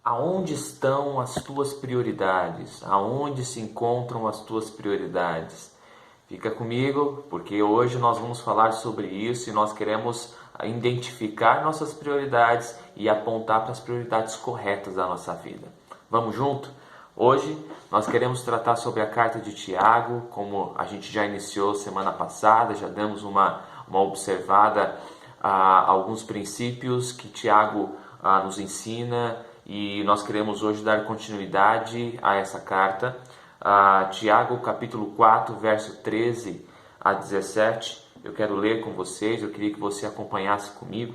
Aonde estão as tuas prioridades? Aonde se encontram as tuas prioridades? Fica comigo, porque hoje nós vamos falar sobre isso e nós queremos identificar nossas prioridades e apontar para as prioridades corretas da nossa vida. Vamos junto? Hoje nós queremos tratar sobre a carta de Tiago, como a gente já iniciou semana passada, já damos uma observada a alguns princípios que Tiago nos ensina, e nós queremos hoje dar continuidade a essa carta. Tiago capítulo 4, verso 13 a 17, eu quero ler com vocês, eu queria que você acompanhasse comigo.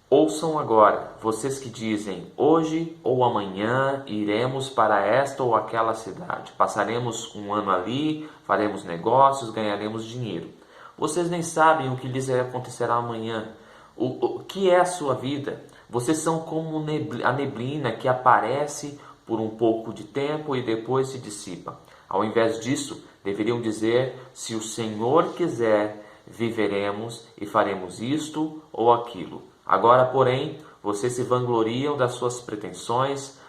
Ouçam agora, vocês que dizem, hoje ou amanhã iremos para esta ou aquela cidade, passaremos um ano ali, faremos negócios, ganharemos dinheiro. Vocês nem sabem o que lhes acontecerá amanhã. O que é a sua vida? Vocês são como a neblina que aparece por um pouco de tempo e depois se dissipa. Ao invés disso, deveriam dizer, se o Senhor quiser, viveremos e faremos isto ou aquilo. Agora, porém, vocês se vangloriam das suas pretensões,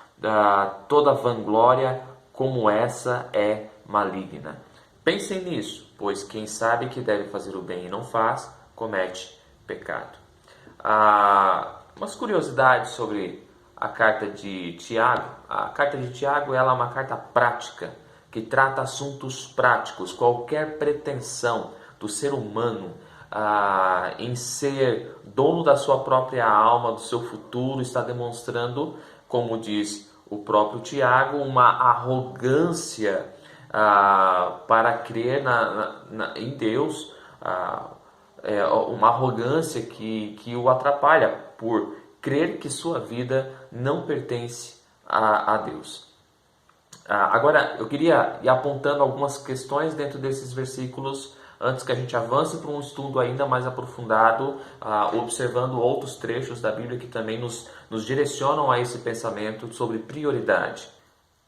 toda vanglória como essa é maligna. Pensem nisso, pois quem sabe que deve fazer o bem e não faz, comete pecado. Umas curiosidades sobre a carta de Tiago. A carta de Tiago ela é uma carta prática, que trata assuntos práticos. Qualquer pretensão do ser humano em ser dono da sua própria alma, do seu futuro, está demonstrando, como diz o próprio Tiago, uma arrogância para crer em Deus, uma arrogância que o atrapalha por crer que sua vida não pertence a Deus. Agora, eu queria ir apontando algumas questões dentro desses versículos antes que a gente avance para um estudo ainda mais aprofundado, observando outros trechos da Bíblia que também nos direcionam a esse pensamento sobre prioridade.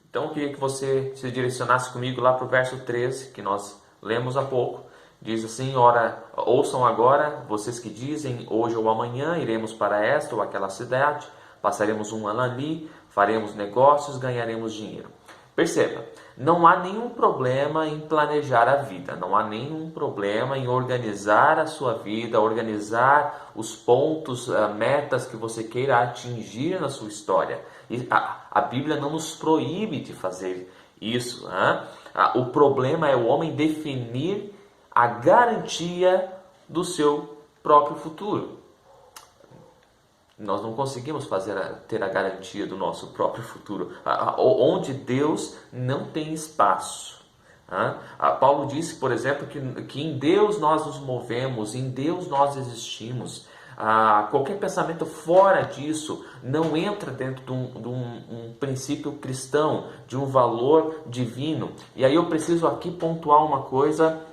Então, eu queria que você se direcionasse comigo lá para o verso 13, que nós lemos há pouco. Diz assim, ora, ouçam agora, vocês que dizem, hoje ou amanhã iremos para esta ou aquela cidade, passaremos um ano ali, faremos negócios, ganharemos dinheiro. Perceba, não há nenhum problema em planejar a vida, não há nenhum problema em organizar a sua vida, organizar os pontos, metas que você queira atingir na sua história. E a Bíblia não nos proíbe de fazer isso. O problema é o homem definir a garantia do seu próprio futuro. Nós não conseguimos ter a garantia do nosso próprio futuro, onde Deus não tem espaço. Paulo disse, por exemplo, que em Deus nós nos movemos, em Deus nós existimos. Qualquer pensamento fora disso não entra dentro de um princípio cristão, de um valor divino. E aí eu preciso aqui pontuar uma coisa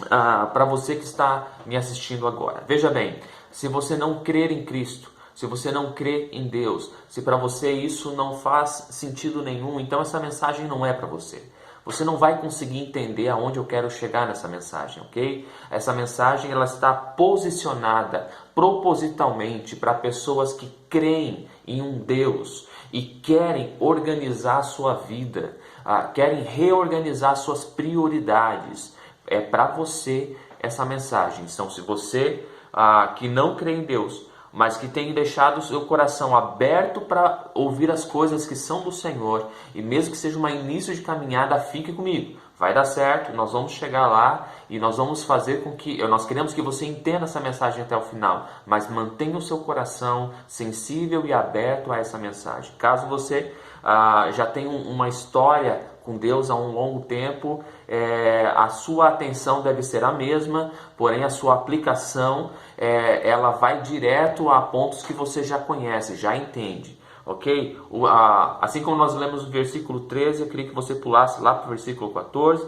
para você que está me assistindo agora. Veja bem, se você não crer em Cristo, se você não crê em Deus, se para você isso não faz sentido nenhum, então essa mensagem não é para você. Você não vai conseguir entender aonde eu quero chegar nessa mensagem, ok? Essa mensagem ela está posicionada propositalmente para pessoas que creem em um Deus e querem organizar a sua vida, querem reorganizar suas prioridades. É para você essa mensagem. Então, se você que não crê em Deus, mas que tem deixado o seu coração aberto para ouvir as coisas que são do Senhor, e mesmo que seja um início de caminhada, fique comigo. Vai dar certo, nós vamos chegar lá e nós vamos fazer com que... Nós queremos que você entenda essa mensagem até o final, mas mantenha o seu coração sensível e aberto a essa mensagem. Caso você já tenha uma história com Deus há um longo tempo, a sua atenção deve ser a mesma, porém a sua aplicação ela vai direto a pontos que você já conhece, já entende. Ok? Assim como nós lemos o versículo 13, eu queria que você pulasse lá para o versículo 14.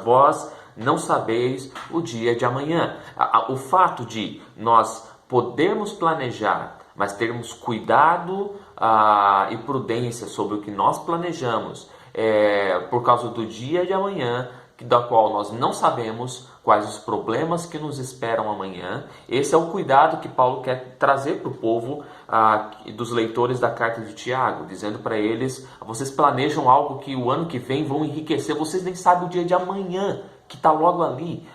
Vós não sabeis o dia de amanhã. O fato de nós podermos planejar, mas termos cuidado e prudência sobre o que nós planejamos, por causa do dia de amanhã, da qual nós não sabemos quais os problemas que nos esperam amanhã. Esse é o cuidado que Paulo quer trazer para o povo dos leitores da carta de Tiago, dizendo para eles: vocês planejam algo que o ano que vem vão enriquecer, vocês nem sabem o dia de amanhã, que está logo ali.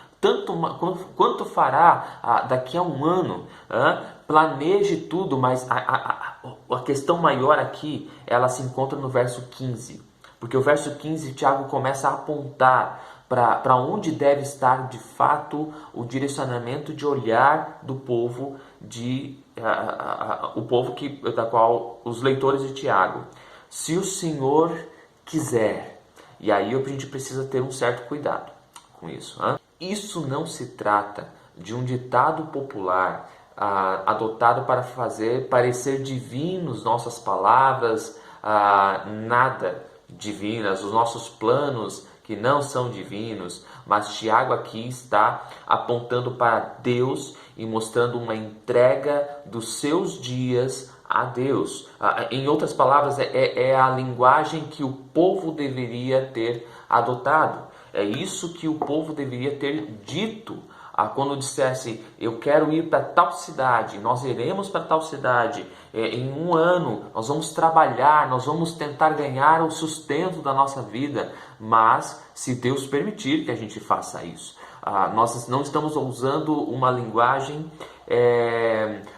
Quanto fará daqui a um ano? Planeje tudo, mas a questão maior aqui, ela se encontra no verso 15. Porque o verso 15, Tiago começa a apontar para onde deve estar de fato o direcionamento de olhar do povo, o povo da qual os leitores de Tiago. Se o Senhor quiser, e aí a gente precisa ter um certo cuidado com isso. Isso não se trata de um ditado popular adotado para fazer parecer divinos nossas palavras, nada divinas, os nossos planos que não são divinos, mas Tiago aqui está apontando para Deus e mostrando uma entrega dos seus dias a Deus. Em outras palavras, é a linguagem que o povo deveria ter adotado. É isso que o povo deveria ter dito quando dissesse: eu quero ir para tal cidade, nós iremos para tal cidade, em um ano nós vamos trabalhar, nós vamos tentar ganhar o sustento da nossa vida, mas se Deus permitir que a gente faça isso. Nós não estamos usando uma linguagem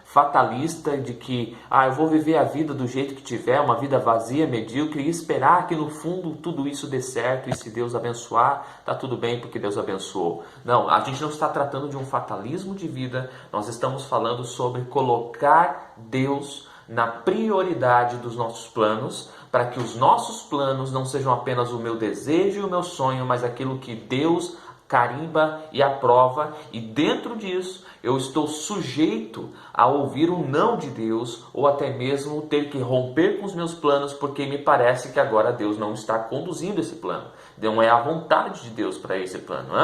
fatalista de que eu vou viver a vida do jeito que tiver, uma vida vazia, medíocre, e esperar que no fundo tudo isso dê certo, e se Deus abençoar, tá tudo bem porque Deus abençoou. Não, a gente não está tratando de um fatalismo de vida, nós estamos falando sobre colocar Deus na prioridade dos nossos planos, para que os nossos planos não sejam apenas o meu desejo e o meu sonho, mas aquilo que Deus carimba e aprova, e dentro disso eu estou sujeito a ouvir um não de Deus, ou até mesmo ter que romper com os meus planos, porque me parece que agora Deus não está conduzindo esse plano, não é a vontade de Deus para esse plano.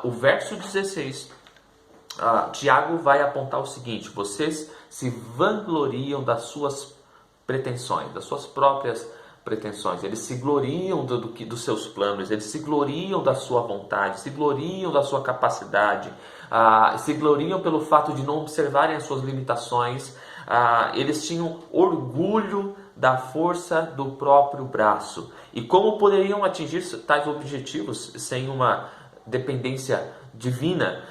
O verso 16, Tiago vai apontar o seguinte: vocês se vangloriam das suas pretensões, das suas próprias pretensões, eles se gloriam dos seus planos, eles se gloriam da sua vontade, se gloriam da sua capacidade, se gloriam pelo fato de não observarem as suas limitações, eles tinham orgulho da força do próprio braço. E como poderiam atingir tais objetivos sem uma dependência divina?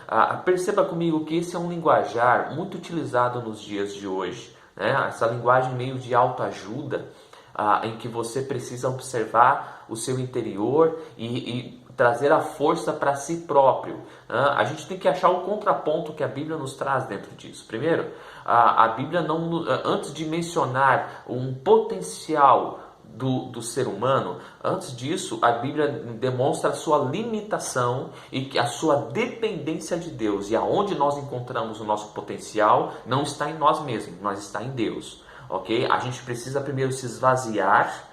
Perceba comigo que esse é um linguajar muito utilizado nos dias de hoje, né? Essa linguagem meio de autoajuda, em que você precisa observar o seu interior e trazer a força para si próprio. A gente tem que achar o contraponto que a Bíblia nos traz dentro disso. Primeiro, a Bíblia, antes de mencionar um potencial do ser humano, antes disso, a Bíblia demonstra a sua limitação e a sua dependência de Deus. E aonde nós encontramos o nosso potencial não está em nós mesmos, mas está em Deus. Ok? A gente precisa primeiro se esvaziar,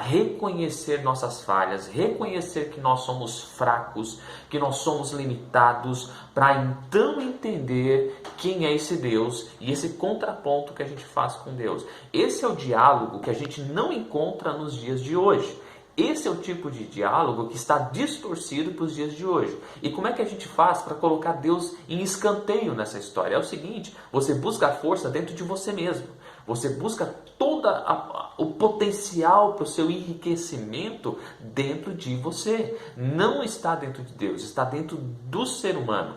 reconhecer nossas falhas, reconhecer que nós somos fracos, que nós somos limitados, para então entender quem é esse Deus e esse contraponto que a gente faz com Deus. Esse é o diálogo que a gente não encontra nos dias de hoje. Esse é o tipo de diálogo que está distorcido para os dias de hoje. E como é que a gente faz para colocar Deus em escanteio nessa história? É o seguinte: você busca a força dentro de você mesmo. Você busca todo o potencial para o seu enriquecimento dentro de você. Não está dentro de Deus, está dentro do ser humano.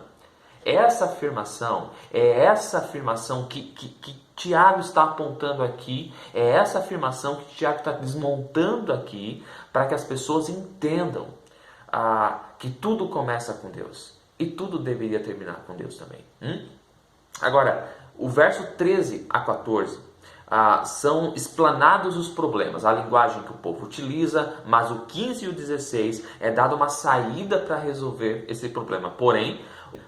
Essa afirmação que Tiago está apontando aqui, é essa afirmação que Tiago está desmontando aqui, para que as pessoas entendam que tudo começa com Deus. E tudo deveria terminar com Deus também. Agora, o verso 13 a 14... são explanados os problemas, a linguagem que o povo utiliza, mas o 15 e o 16 é dado uma saída para resolver esse problema. Porém,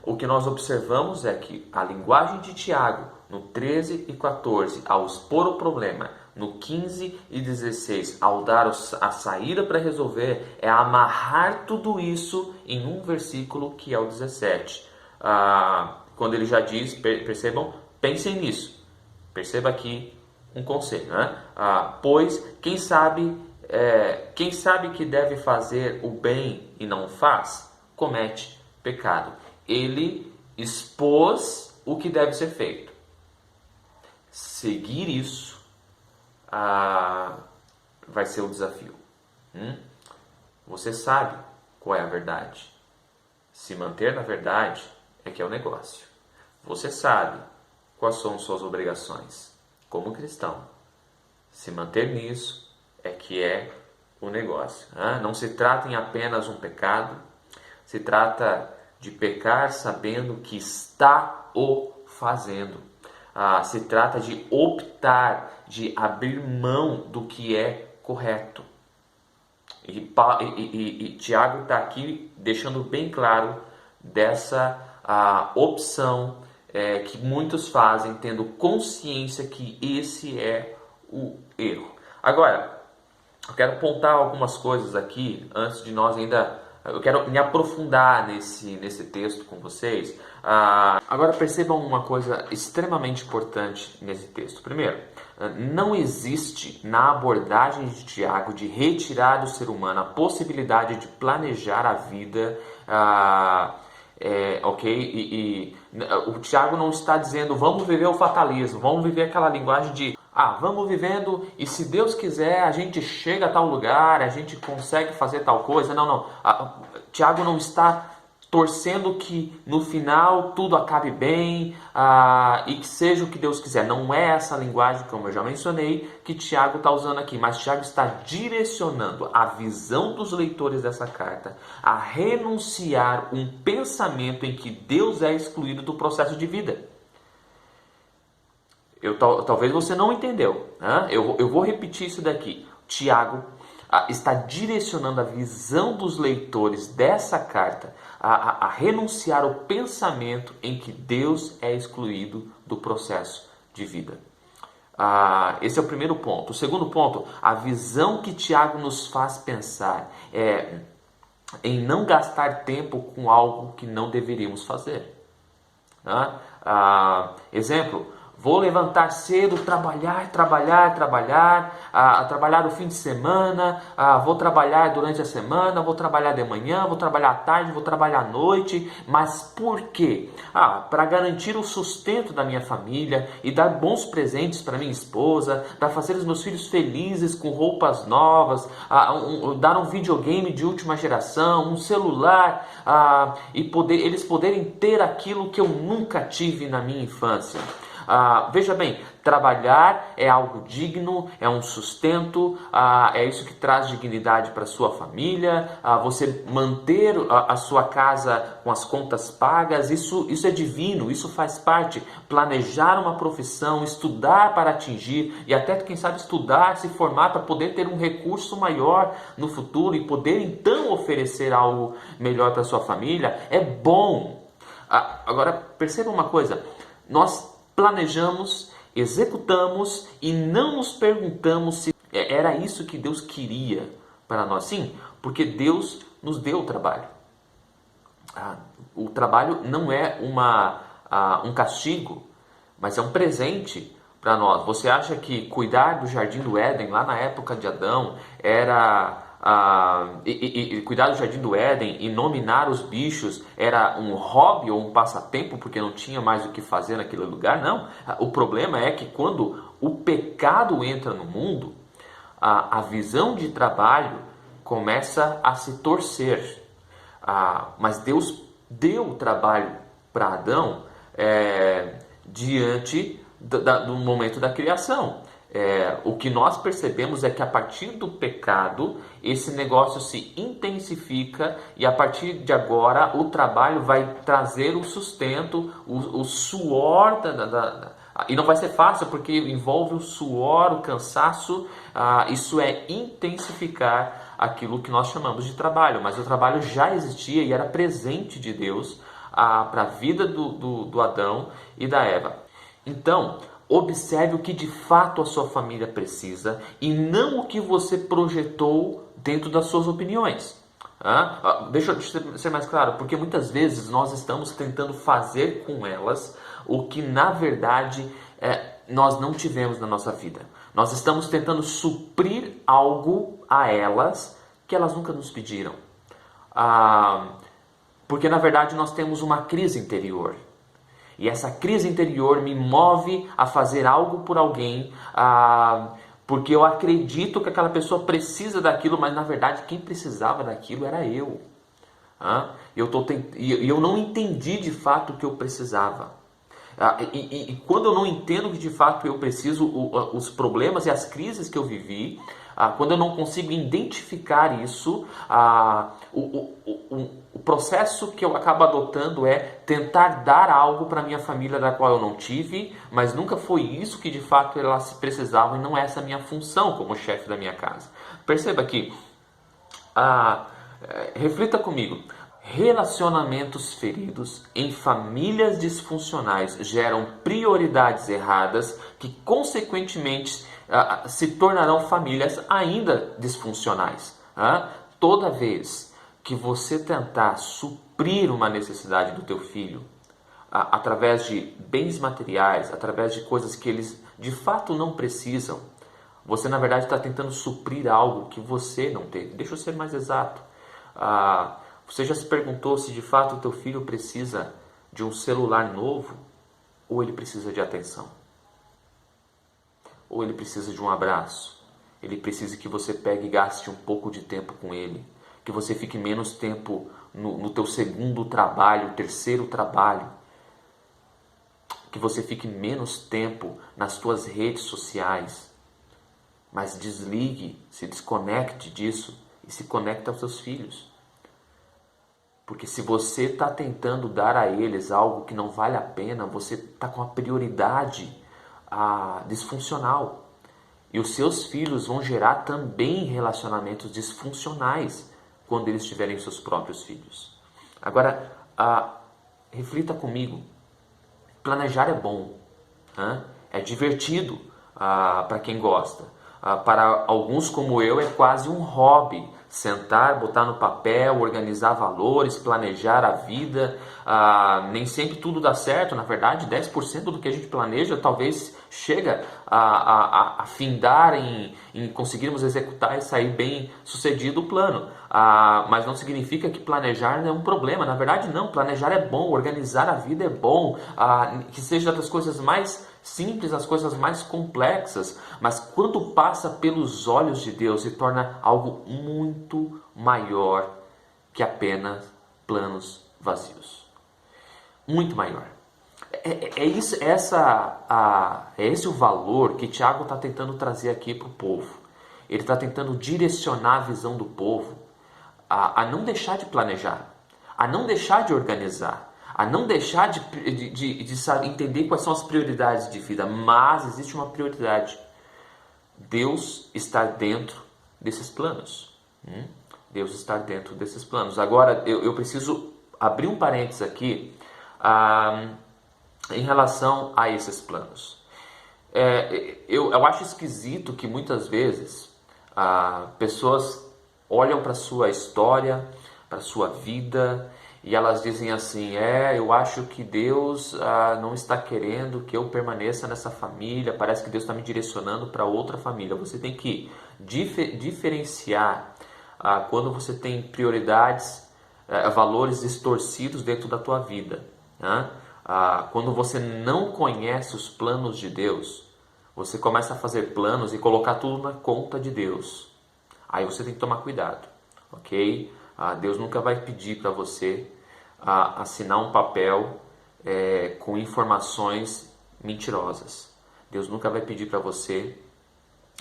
o que nós observamos é que a linguagem de Tiago, no 13 e 14, ao expor o problema, no 15 e 16, ao dar a saída para resolver, é amarrar tudo isso em um versículo que é o 17. Quando ele já diz, percebam, pensem nisso. Perceba aqui um conselho, né? Pois, quem sabe, quem sabe que deve fazer o bem e não faz, comete pecado. Ele expôs o que deve ser feito. Seguir isso vai ser o desafio. Você sabe qual é a verdade. Se manter na verdade é que é o negócio. Você sabe quais são suas obrigações como cristão. Se manter nisso é que é o negócio. Não se trata em apenas um pecado, se trata de pecar sabendo que está o fazendo. Se trata de optar, de abrir mão do que é correto. E Tiago está aqui deixando bem claro dessa opção que muitos fazem, tendo consciência que esse é o erro. Agora, eu quero apontar algumas coisas aqui, antes de nós eu quero me aprofundar nesse texto com vocês. Agora percebam uma coisa extremamente importante nesse texto. Primeiro, não existe na abordagem de Tiago de retirar do ser humano a possibilidade de planejar a vida, ok? O Tiago não está dizendo vamos viver o fatalismo, vamos viver aquela linguagem de vamos vivendo e se Deus quiser a gente chega a tal lugar, a gente consegue fazer tal coisa. Não. Tiago não está torcendo que no final tudo acabe bem e que seja o que Deus quiser. Não é essa linguagem, como eu já mencionei, que Tiago está usando aqui. Mas Tiago está direcionando a visão dos leitores dessa carta a renunciar um pensamento em que Deus é excluído do processo de vida. Talvez você não entendeu. Eu vou repetir isso daqui. Tiago está direcionando a visão dos leitores dessa carta a renunciar ao pensamento em que Deus é excluído do processo de vida. Esse é o primeiro ponto. O segundo ponto, a visão que Tiago nos faz pensar é em não gastar tempo com algo que não deveríamos fazer. Exemplo, vou levantar cedo, trabalhar no fim de semana, vou trabalhar durante a semana, vou trabalhar de manhã, vou trabalhar à tarde, vou trabalhar à noite. Mas por quê? Para garantir o sustento da minha família e dar bons presentes para minha esposa, para fazer os meus filhos felizes com roupas novas, dar um videogame de última geração, um celular, e eles poderem ter aquilo que eu nunca tive na minha infância. Veja bem, trabalhar é algo digno, é um sustento, é isso que traz dignidade para a sua família, você manter a sua casa com as contas pagas, isso é divino, isso faz parte. Planejar uma profissão, estudar para atingir e até, quem sabe, estudar, se formar para poder ter um recurso maior no futuro e poder então oferecer algo melhor para a sua família, é bom. Agora, perceba uma coisa, nós planejamos, executamos e não nos perguntamos se era isso que Deus queria para nós. Sim, porque Deus nos deu o trabalho. O trabalho não é um castigo, mas é um presente para nós. Você acha que cuidar do jardim do Éden, lá na época de Adão, era... cuidar do jardim do Éden e nominar os bichos era um hobby ou um passatempo porque não tinha mais o que fazer naquele lugar? Não. O problema é que quando o pecado entra no mundo, a visão de trabalho começa a se torcer. Mas Deus deu o trabalho para Adão diante do momento da criação. O que nós percebemos é que a partir do pecado, esse negócio se intensifica e a partir de agora o trabalho vai trazer o sustento, o suor, e não vai ser fácil porque envolve o suor, o cansaço, isso é intensificar aquilo que nós chamamos de trabalho, mas o trabalho já existia e era presente de Deus para a vida do Adão e da Eva. Então, observe o que de fato a sua família precisa e não o que você projetou dentro das suas opiniões. Deixa eu ser mais claro, porque muitas vezes nós estamos tentando fazer com elas o que na verdade nós não tivemos na nossa vida. Nós estamos tentando suprir algo a elas que elas nunca nos pediram. Porque na verdade nós temos uma crise interior. E essa crise interior me move a fazer algo por alguém, porque eu acredito que aquela pessoa precisa daquilo, mas na verdade quem precisava daquilo era eu. Eu não entendi de fato o que eu precisava. E quando eu não entendo que de fato eu preciso, os problemas e as crises que eu vivi, quando eu não consigo identificar isso, o processo que eu acabo adotando é tentar dar algo para minha família da qual eu não tive, mas nunca foi isso que de fato elas precisavam e não é essa a minha função como chefe da minha casa. Perceba que, reflita comigo. Relacionamentos feridos em famílias disfuncionais geram prioridades erradas que, consequentemente, se tornarão famílias ainda disfuncionais. Toda vez que você tentar suprir uma necessidade do teu filho através de bens materiais, através de coisas que eles de fato não precisam, você na verdade está tentando suprir algo que você não teve. Deixa eu ser mais exato. Você já se perguntou se de fato o teu filho precisa de um celular novo ou ele precisa de atenção? Ou ele precisa de um abraço? Ele precisa que você pegue e gaste um pouco de tempo com ele, que você fique menos tempo no teu segundo trabalho, terceiro trabalho, que você fique menos tempo nas tuas redes sociais, mas desligue, se desconecte disso e se conecte aos seus filhos. Porque se você está tentando dar a eles algo que não vale a pena, você está com a prioridade disfuncional. E os seus filhos vão gerar também relacionamentos disfuncionais quando eles tiverem seus próprios filhos. Agora, reflita comigo. Planejar é bom, é divertido para quem gosta. Para alguns como eu é quase um hobby. Sentar, botar no papel, organizar valores, planejar a vida. Nem sempre tudo dá certo, na verdade 10% do que a gente planeja talvez chega a findar em conseguirmos executar e sair bem sucedido o plano. Mas não significa que planejar é um problema, na verdade não, planejar é bom, organizar a vida é bom, que seja das coisas mais simples, as coisas mais complexas, mas quando passa pelos olhos de Deus se torna algo muito maior que apenas planos vazios. Muito maior. É esse o valor que Tiago está tentando trazer aqui para o povo. Ele está tentando direcionar a visão do povo a não deixar de planejar, a não deixar de organizar, a não deixar de entender quais são as prioridades de vida, mas existe uma prioridade. Deus está dentro desses planos. Deus está dentro desses planos. Agora, eu preciso abrir um parênteses aqui em relação a esses planos. Eu acho esquisito que muitas vezes pessoas olham para a sua história, para a sua vida, e elas dizem assim, eu acho que Deus não está querendo que eu permaneça nessa família, parece que Deus está me direcionando para outra família. Você tem que diferenciar quando você tem prioridades, valores distorcidos dentro da tua vida. Quando você não conhece os planos de Deus, você começa a fazer planos e colocar tudo na conta de Deus. Aí você tem que tomar cuidado, ok? Deus nunca vai pedir para você assinar um papel com informações mentirosas. Deus nunca vai pedir para você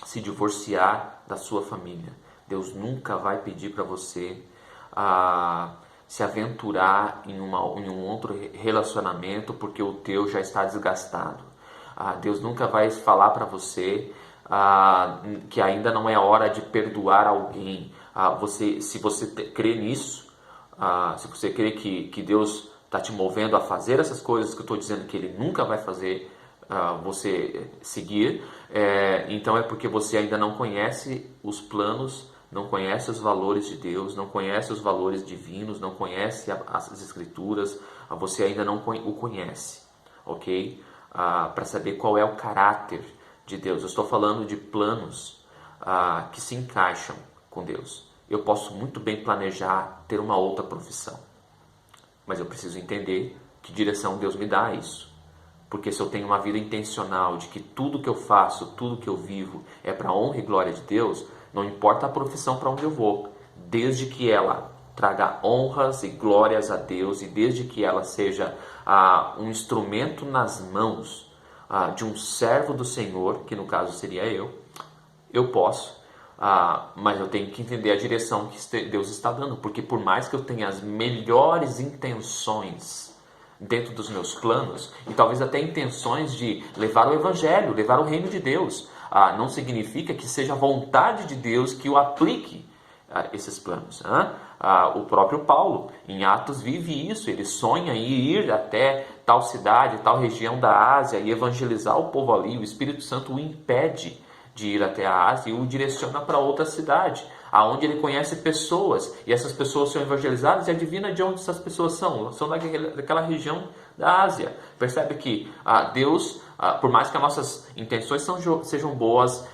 se divorciar da sua família. Deus nunca vai pedir para você se aventurar em um outro relacionamento porque o teu já está desgastado. Deus nunca vai falar para você que ainda não é hora de perdoar alguém. Se você crê nisso, se você crê que Deus está te movendo a fazer essas coisas que eu estou dizendo que Ele nunca vai fazer você seguir, então é porque você ainda não conhece os planos, não conhece os valores de Deus, não conhece os valores divinos, não conhece as Escrituras, você ainda não o conhece, ok? para saber qual é o caráter de Deus. Eu estou falando de planos que se encaixam com Deus. Eu posso muito bem planejar ter uma outra profissão, mas eu preciso entender que direção Deus me dá a isso. Porque se eu tenho uma vida intencional de que tudo que eu faço, tudo que eu vivo é para a honra e glória de Deus, não importa a profissão para onde eu vou, desde que ela traga honras e glórias a Deus e desde que ela seja um instrumento nas mãos de um servo do Senhor, que no caso seria eu posso, mas eu tenho que entender a direção que Deus está dando, porque por mais que eu tenha as melhores intenções dentro dos meus planos, e talvez até intenções de levar o Evangelho, levar o reino de Deus, não significa que seja a vontade de Deus que o aplique esses planos. O próprio Paulo, em Atos, vive isso. Ele sonha em ir até tal cidade, tal região da Ásia e evangelizar o povo ali. O Espírito Santo o impede de ir até a Ásia e o direciona para outra cidade, aonde ele conhece pessoas, e essas pessoas são evangelizadas, e adivina de onde essas pessoas são daquela região da Ásia. Percebe que Deus, por mais que as nossas intenções sejam boas,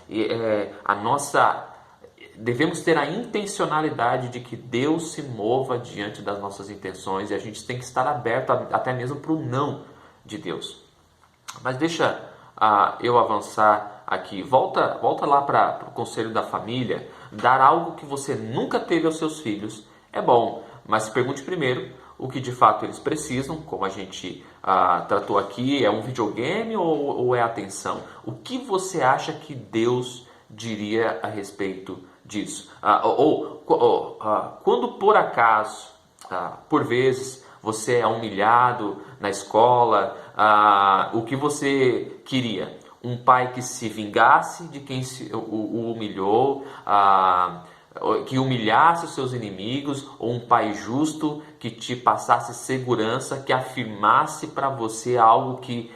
devemos ter a intencionalidade de que Deus se mova diante das nossas intenções, e a gente tem que estar aberto até mesmo para o não de Deus. Mas deixa eu avançar aqui. Volta lá para o conselho da família. Dar algo que você nunca teve aos seus filhos é bom, mas se pergunte primeiro o que de fato eles precisam, como a gente tratou aqui. É um videogame ou é atenção? O que você acha que Deus diria a respeito disso? Quando por acaso, por vezes, você é humilhado na escola, o que você queria? Um pai que se vingasse de quem o humilhou, que humilhasse os seus inimigos, ou um pai justo que te passasse segurança, que afirmasse para você algo que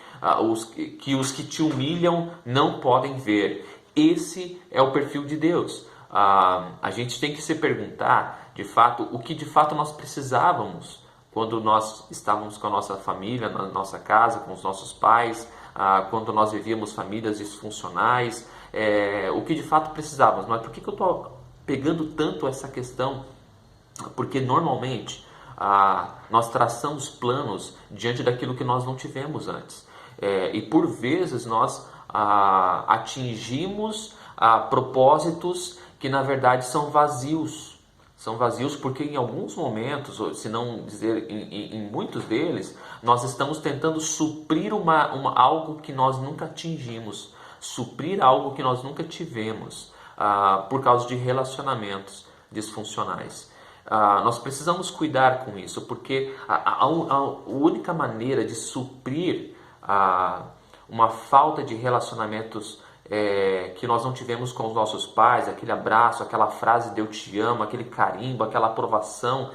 os que te humilham não podem ver. Esse é o perfil de Deus. A gente tem que se perguntar, de fato, o que de fato nós precisávamos quando nós estávamos com a nossa família, na nossa casa, com os nossos pais, quando nós vivíamos famílias disfuncionais, o que de fato precisávamos. Mas por que eu estou pegando tanto essa questão? Porque normalmente nós traçamos planos diante daquilo que nós não tivemos antes. E por vezes nós atingimos propósitos que na verdade são vazios. São vazios porque em alguns momentos, se não dizer em muitos deles, nós estamos tentando suprir algo que nós nunca atingimos, suprir algo que nós nunca tivemos, por causa de relacionamentos disfuncionais. Nós precisamos cuidar com isso, porque a única maneira de suprir uma falta de relacionamentos que nós não tivemos com os nossos pais, aquele abraço, aquela frase de eu te amo, aquele carimbo, aquela aprovação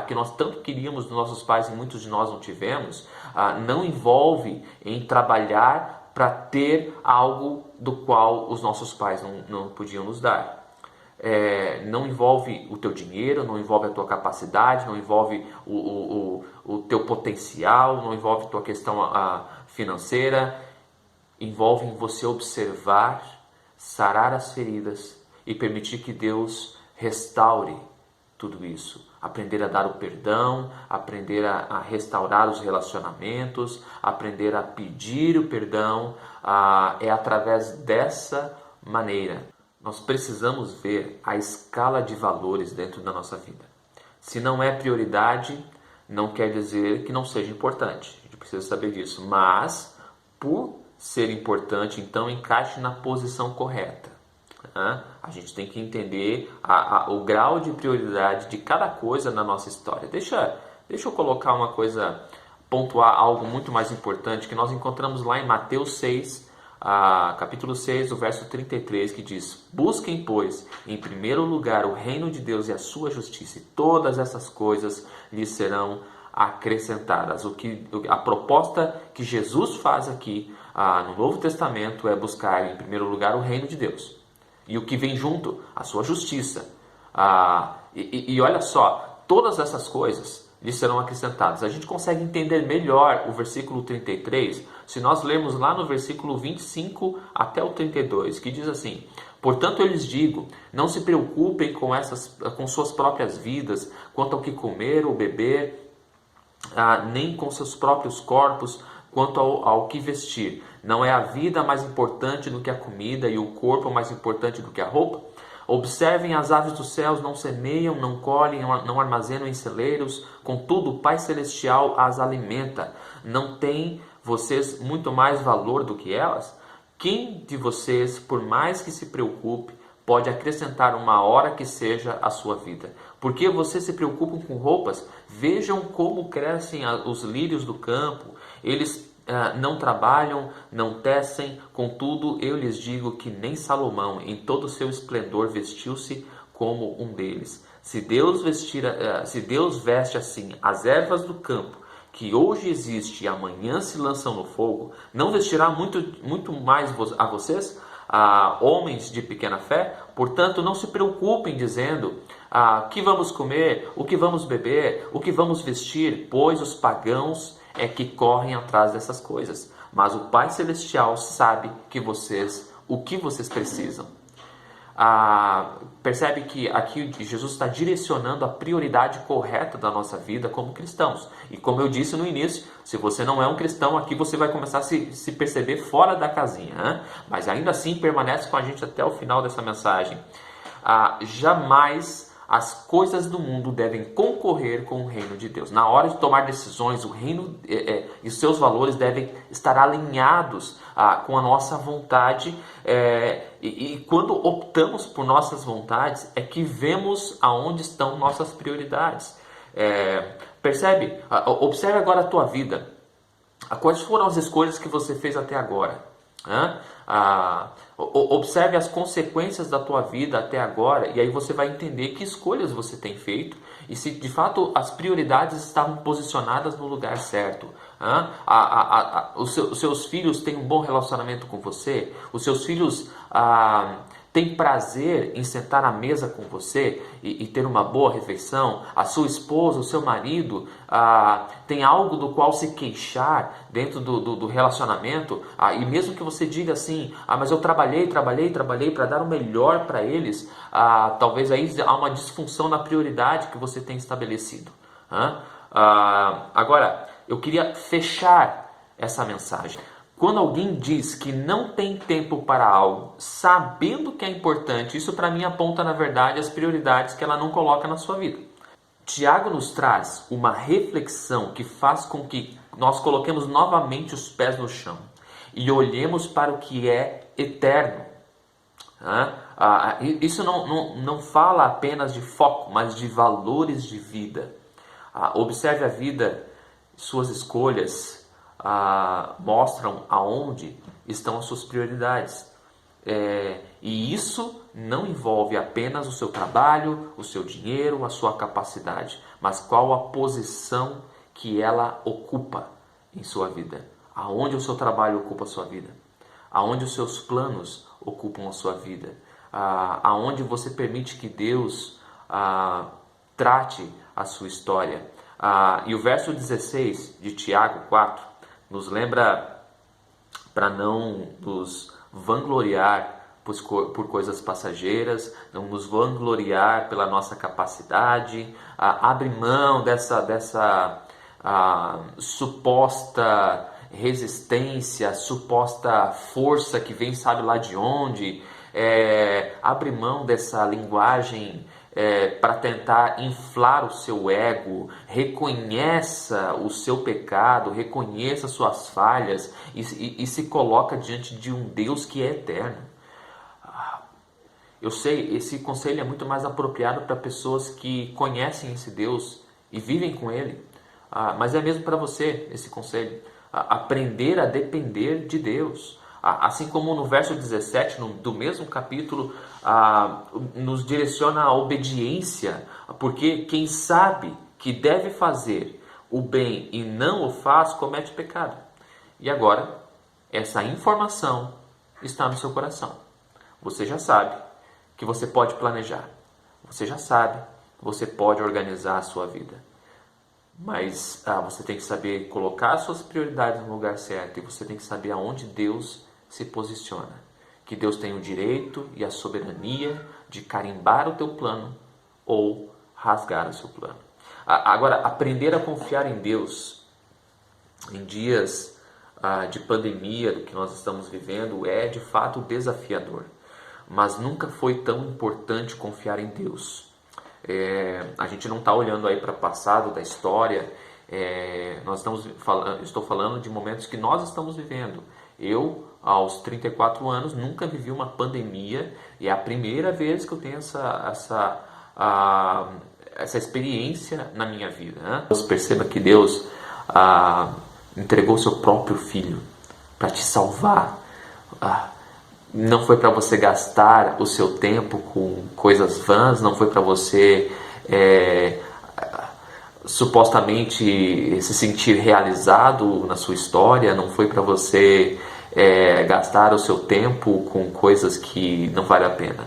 que nós tanto queríamos dos nossos pais e muitos de nós não tivemos, não envolve em trabalhar para ter algo do qual os nossos pais não podiam nos dar. Não envolve o teu dinheiro, não envolve a tua capacidade, não envolve o teu potencial, não envolve a tua questão financeira. Envolve em você observar, sarar as feridas e permitir que Deus restaure tudo isso. Aprender a dar o perdão, aprender a restaurar os relacionamentos, aprender a pedir o perdão. É através dessa maneira. Nós precisamos ver a escala de valores dentro da nossa vida. Se não é prioridade, não quer dizer que não seja importante. A gente precisa saber disso. Mas, por ser importante, então encaixe na posição correta. A gente tem que entender o grau de prioridade de cada coisa na nossa história. Deixa eu colocar uma coisa, pontuar algo muito mais importante que nós encontramos lá em Mateus 6, capítulo 6, o verso 33, que diz: busquem, pois, em primeiro lugar o reino de Deus e a sua justiça, e todas essas coisas lhes serão acrescentadas. A proposta que Jesus faz aqui no Novo Testamento é buscar em primeiro lugar o reino de Deus. E o que vem junto? A sua justiça. E olha só, todas essas coisas lhe serão acrescentados. A gente consegue entender melhor o versículo 33 se nós lermos lá no versículo 25 até o 32, que diz assim: portanto eu lhes digo, não se preocupem com suas próprias vidas, quanto ao que comer ou beber, nem com seus próprios corpos, quanto ao que vestir. Não é a vida mais importante do que a comida e o corpo mais importante do que a roupa? Observem as aves dos céus, não semeiam, não colhem, não armazenam em celeiros, contudo o Pai Celestial as alimenta. Não tem vocês muito mais valor do que elas? Quem de vocês, por mais que se preocupe, pode acrescentar uma hora que seja a sua vida? Porque vocês se preocupam com roupas? Vejam como crescem os lírios do campo. Eles não trabalham, não tecem, contudo eu lhes digo que nem Salomão em todo o seu esplendor vestiu-se como um deles. Se Deus veste assim as ervas do campo, que hoje existe e amanhã se lançam no fogo, não vestirá muito mais a vocês, homens de pequena fé? Portanto, não se preocupem dizendo: que vamos comer, o que vamos beber, o que vamos vestir, pois os pagãos é que correm atrás dessas coisas. Mas o Pai Celestial sabe o que vocês precisam. Percebe que aqui Jesus está direcionando a prioridade correta da nossa vida como cristãos. E como eu disse no início, se você não é um cristão, aqui você vai começar a se perceber fora da casinha, né? Mas ainda assim permanece com a gente até o final dessa mensagem. Jamais as coisas do mundo devem concorrer com o reino de Deus. Na hora de tomar decisões, o reino e os seus valores devem estar alinhados com a nossa vontade. E quando optamos por nossas vontades, é que vemos aonde estão nossas prioridades. Percebe? Observe agora a tua vida. Quais foram as escolhas que você fez até agora? Observe as consequências da tua vida até agora, e aí você vai entender que escolhas você tem feito e se de fato as prioridades estavam posicionadas no lugar certo. Os seus filhos têm um bom relacionamento com você? Os seus filhos têm prazer em sentar à mesa com você e ter uma boa refeição? A sua esposa, o seu marido tem algo do qual se queixar dentro do relacionamento? E mesmo que você diga assim: mas eu trabalhei para dar o melhor para eles, talvez aí há uma disfunção na prioridade que você tem estabelecido. Agora, eu queria fechar essa mensagem. Quando alguém diz que não tem tempo para algo, sabendo que é importante, isso para mim aponta, na verdade, as prioridades que ela não coloca na sua vida. Tiago nos traz uma reflexão que faz com que nós coloquemos novamente os pés no chão e olhemos para o que é eterno. Isso não fala apenas de foco, mas de valores de vida. Observe a vida, suas escolhas mostram aonde estão as suas prioridades. E isso não envolve apenas o seu trabalho, o seu dinheiro, a sua capacidade, mas qual a posição que ela ocupa em sua vida. Aonde o seu trabalho ocupa a sua vida. Aonde os seus planos ocupam a sua vida. Aonde você permite que Deus trate a sua história. E o verso 16 de Tiago 4 nos lembra para não nos vangloriar por coisas passageiras, não nos vangloriar pela nossa capacidade, abre mão dessa suposta resistência, suposta força que vem sabe lá de onde, abre mão dessa linguagem para tentar inflar o seu ego, reconheça o seu pecado, reconheça suas falhas e se coloca diante de um Deus que é eterno. Eu sei, esse conselho é muito mais apropriado para pessoas que conhecem esse Deus e vivem com Ele, mas é mesmo para você esse conselho, aprender a depender de Deus. Assim como no verso 17 do mesmo capítulo nos direciona à obediência, porque quem sabe que deve fazer o bem e não o faz, comete pecado. E agora, essa informação está no seu coração. Você já sabe que você pode planejar. Você já sabe que você pode organizar a sua vida. Mas você tem que saber colocar as suas prioridades no lugar certo, e você tem que saber aonde Deus se posiciona. Que Deus tem o direito e a soberania de carimbar o teu plano ou rasgar o seu plano. Agora, aprender a confiar em Deus em dias de pandemia do que nós estamos vivendo é de fato desafiador. Mas nunca foi tão importante confiar em Deus. A gente não está olhando aí para o passado da história. Estou falando de momentos que nós estamos vivendo. Eu, aos 34 anos, nunca vivi uma pandemia, e é a primeira vez que eu tenho essa experiência na minha vida, né? Perceba que Deus entregou o seu próprio Filho para te salvar. Não foi para você gastar o seu tempo com coisas vãs, não foi para você supostamente se sentir realizado na sua história, não foi para você gastar o seu tempo com coisas que não valem a pena.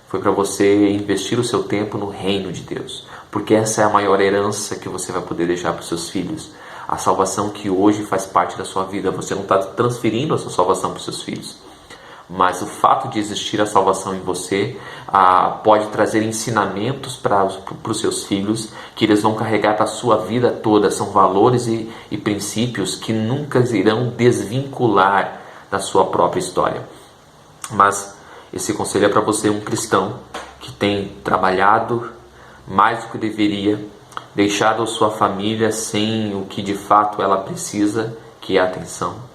Foi para você investir o seu tempo no reino de Deus, porque essa é a maior herança que você vai poder deixar para os seus filhos. A salvação que hoje faz parte da sua vida, você não está transferindo a sua salvação para os seus filhos. Mas o fato de existir a salvação em você pode trazer ensinamentos para os seus filhos, que eles vão carregar para a sua vida toda. São valores e princípios que nunca irão desvincular da sua própria história. Mas esse conselho é para você, um cristão que tem trabalhado mais do que deveria, deixado a sua família sem o que de fato ela precisa, que é a atenção.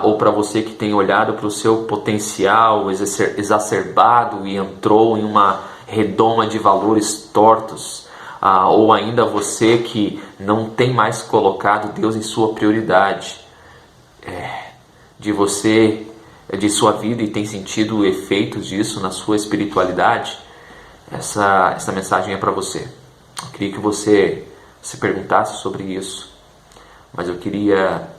Ou para você que tem olhado para o seu potencial exacerbado e entrou em uma redoma de valores tortos, ou ainda você que não tem mais colocado Deus em sua prioridade de sua vida e tem sentido efeitos disso na sua espiritualidade. Essa mensagem é para você. Eu queria que você se perguntasse sobre isso, mas eu queria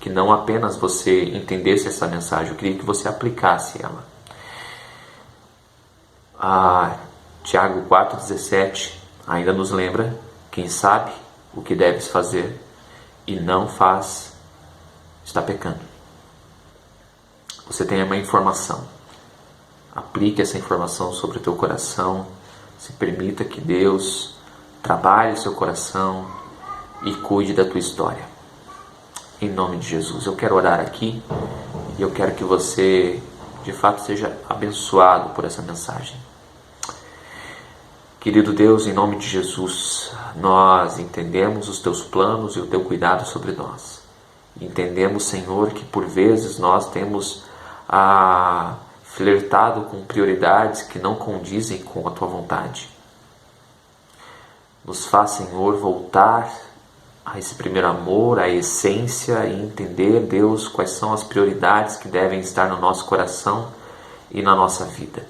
que não apenas você entendesse essa mensagem, eu queria que você aplicasse ela. Tiago 4,17 ainda nos lembra: quem sabe o que deves fazer e não faz, está pecando. Você tem uma informação. Aplique essa informação sobre o teu coração. Se permita que Deus trabalhe o seu coração e cuide da tua história. Em nome de Jesus, eu quero orar aqui e eu quero que você, de fato, seja abençoado por essa mensagem. Querido Deus, em nome de Jesus, nós entendemos os teus planos e o teu cuidado sobre nós. Entendemos, Senhor, que por vezes nós temos flertado com prioridades que não condizem com a tua vontade. Nos faz, Senhor, voltar a esse primeiro amor, a essência, e entender, Deus, quais são as prioridades que devem estar no nosso coração e na nossa vida,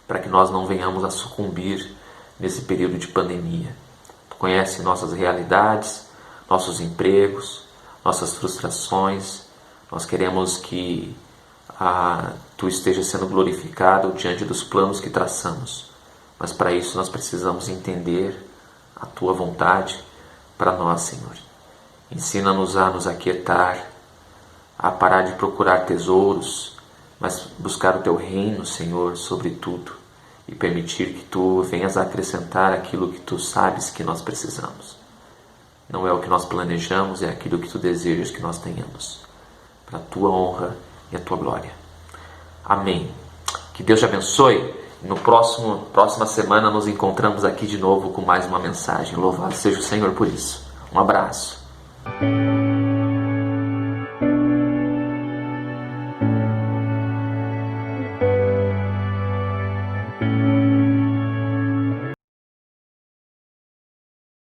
para que nós não venhamos a sucumbir nesse período de pandemia. Tu conheces nossas realidades, nossos empregos, nossas frustrações. Nós queremos que Tu esteja sendo glorificado diante dos planos que traçamos, mas para isso nós precisamos entender a Tua vontade para nós, Senhor. Ensina-nos a nos aquietar, a parar de procurar tesouros, mas buscar o Teu reino, Senhor, sobre tudo, e permitir que Tu venhas a acrescentar aquilo que Tu sabes que nós precisamos. Não é o que nós planejamos, é aquilo que Tu desejas que nós tenhamos, para a Tua honra e a Tua glória. Amém. Que Deus te abençoe. No próxima semana nos encontramos aqui de novo com mais uma mensagem. Louvado seja o Senhor por isso. Um abraço.